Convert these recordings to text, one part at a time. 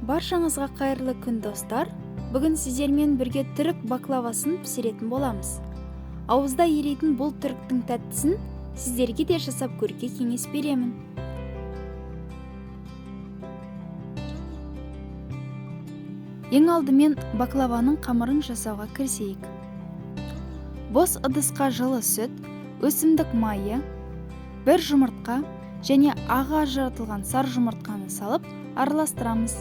Баршаңызға қайырлы күн достар. Бүгін сіздермен бірге түрік баклавасын пісіретін боламыз. Ауызда ерейтін бұл түріктің тәттісін сіздерге де жасап көруге кеңес беремін. Ең алдымен баклаваның қамырын жасауға кірісейік. Бос ыдысқа жылы сүт, өсімдік майы, бір жұмыртқа және ағы ажыратылған сары жұмыртқаны салып араластырамыз.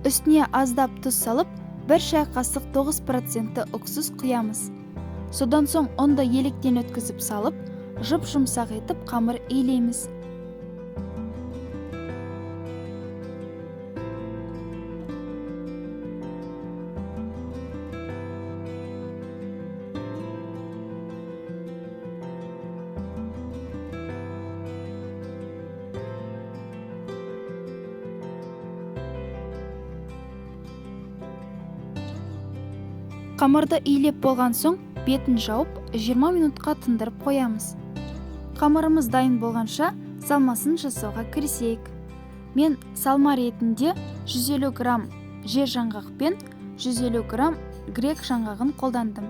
Үстіне аздап тұз салып, бір шай қасық 9% уксус құямыз. Содан соң ұнды електен өткізіп салып, жұп-жұмсақ етіп қамыр илейміз. Қамырды илеп болған соң, бетін жауып, 20 минутқа тындырып қоямыз. Қамырымыз дайын болғанша, салмасын жасауға кірісейік. Мен салма ретінде 150 грамм жер жаңғақ пен 150 грамм грек жаңғағын қолдандым.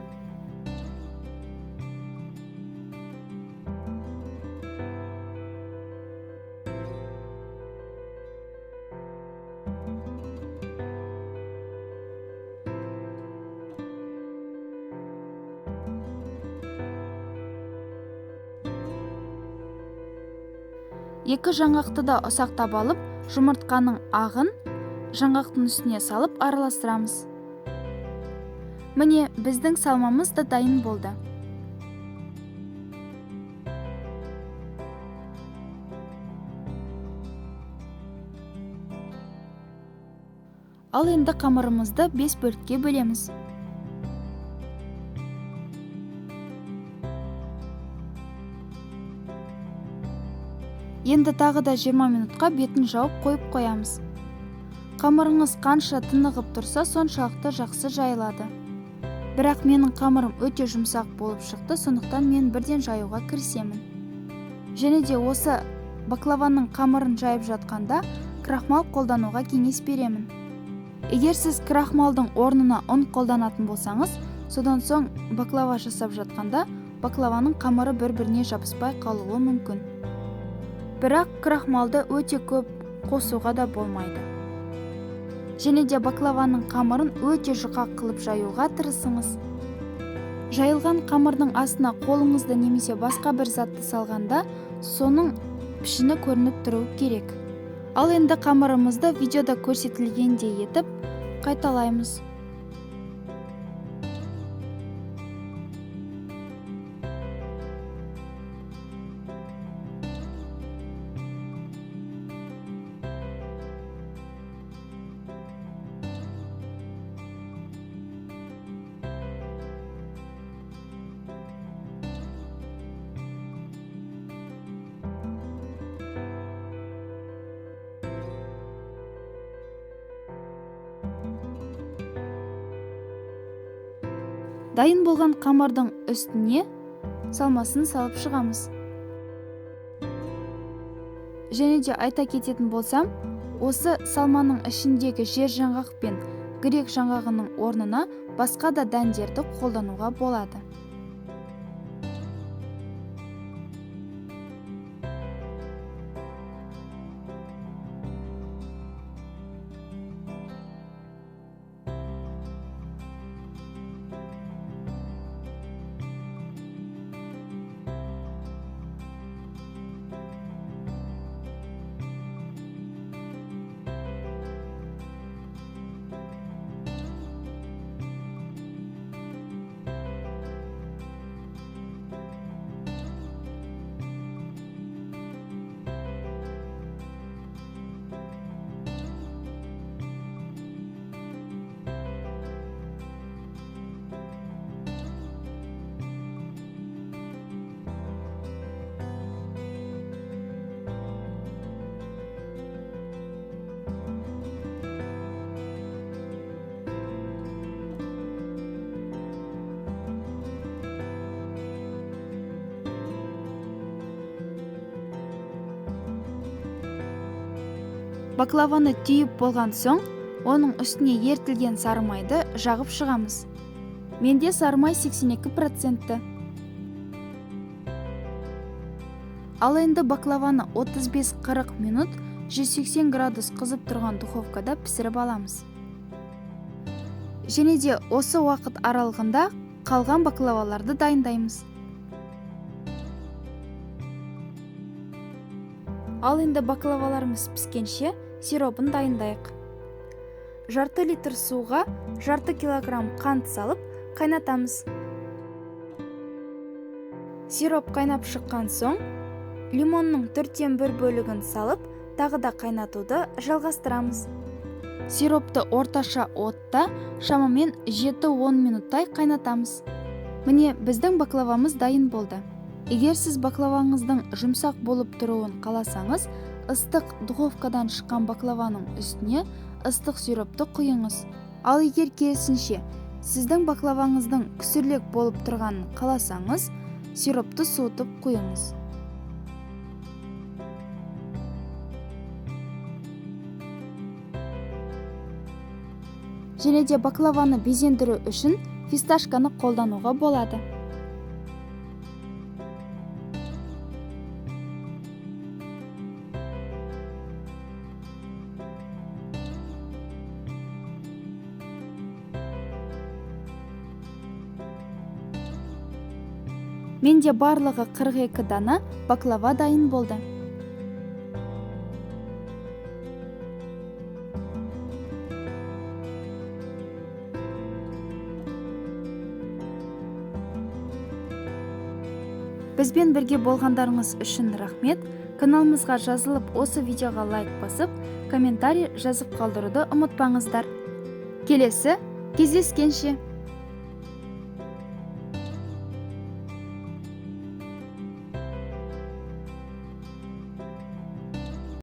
Екі жаңғақты да ұсақтап алып, жұмыртқаның ағын жаңғақтың үстіне салып араластырамыз. Міне, біздің салмамыз да дайын болды. Ал енді қамырымызды 5 бөлікке бөлеміз. Енді тағы да 20 минутқа бетін жауып қойып қоямыз. Қамырыңыз қанша тынығып тұрса, соншалықты жақсы жайылады. Бірақ менің қамырым өте жұмсақ болып шықты, сондықтан мен бірден жаюға кірісемін. Және де осы баклаваның қамырын жайып жатқанда, крахмал қолдануға кеңес беремін. Егер сіз крахмалдың орнына ұн қолданатын болсаңыз, содан соң баклава жасап жатқанда, баклаваның қамыры бір-біріне жабыспай қалуы мүмкін. Бірақ крахмалды өте көп қосуға да болмайды. Және де баклаваның қамырын өте жұқа қылып жаюға тырысыңыз. Жайылған қамырдың астына қолыңызды немесе басқа бір затты салғанда, соның пішіні көрініп тұруы керек. Ал енді қамырымызды видеода көрсетілгендей етіп қайталаймыз. Дайын болған қамырдың үстіне салмасын салып шығамыз. Және де айта кететін болсам, осы салманың ішіндегі жер жаңғақ пен грек жаңғағының орнына басқа да дәндерді қолдануға болады. Баклаваны түйіп болған соң, Оның үстіне ертілген сары майды жағып шығамыз. Менде сары май 82%. Ал енді баклаваны 35-40 минут 180 градус қызып тұрған духовкада пісіріп аламыз. Және де осы уақыт аралығында қалған баклаваларды дайындаймыз. Ал енді баклаваларымыз піскенше сиропын дайындайық. Жарты литр суға жарты килограмм қант салып қайнатамыз. Сироп қайнап шыққан соң лимонның 1/4 бөлігін салып, тағы да қайнатуды жалғастырамыз. Сиропты орташа отта шамамен 7-10 минуттай қайнатамыз. Міне, біздің баклавамыз дайын болды. Егер сіз баклаваңыздың жұмсақ болып тұруын қаласаңыз, ыстық духовкадан шыққан баклаваның үстіне ыстық сиропты құйыңыз. Ал егер керісінше, сіздің баклаваңыздың күсірлек болып тұрғанын қаласаңыз, сиропты суытып құйыңыз. Және де баклаваны безендіру үшін фисташканы қолдануға болады. Менде барлығы 42 дана баклава дайын болды. Бізбен бірге болғандарыңыз үшін рахмет. Каналымызға жазылып, осы видеоға лайк басып, комментарий жазып қалдыруды ұмытпаңыздар. Келесі кездескенше.